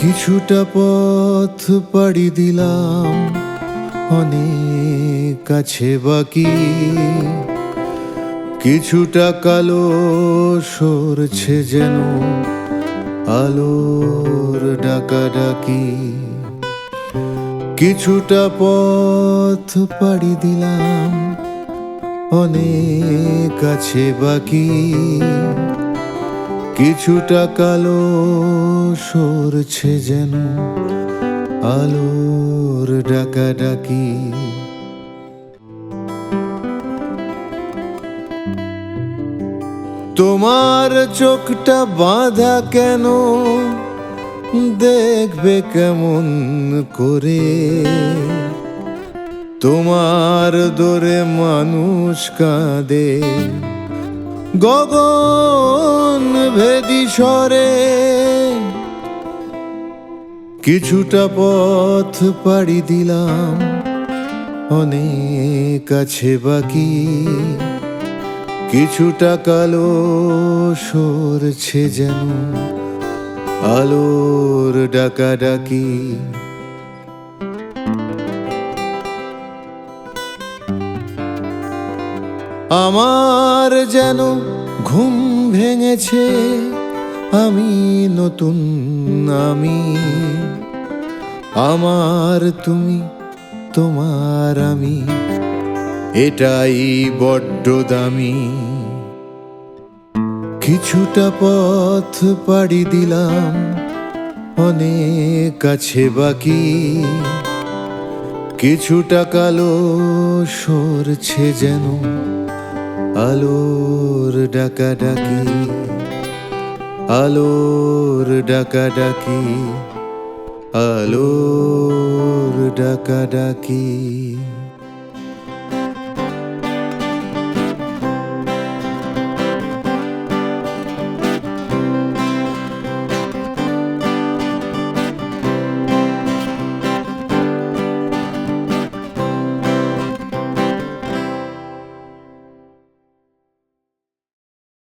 কিছুটা পথ পাড়ি দিলাম, অনেক কাছে বাকি। কিছুটা কালো সরছে যেন আলোর ডাকাডাকি। কিছুটা পথ পাড়ি দিলাম, অনেক কাছে বাকি। কিছুটা কালো সরছে যেন আলোর ডাকাডাকি। তোমার চোখটা বাঁধা কেন, দেখবে কেমন করে? তোমার দোরে মানুষ কাঁদে গগন ভেদি স্বরে। কিছুটা পথ পাড়ি দিলাম, অনেক কাছে বাকি। কিছুটা কালো সরছে যেন আলোর ডাকাডাকি। আমার যেন ঘুম ভেঙেছে, আমি নতুন আমি। আমার তুমি, তোমার আমি, এটাই বড্ড দামি। কিছুটা পথ পাড়ি দিলাম, অনেক কাছে বাকি। কিছুটা কালো সরছে যেন আলোর ডাকাডাকি। আলোর ডাকাডাকি, আলোর ডাকাডাকি।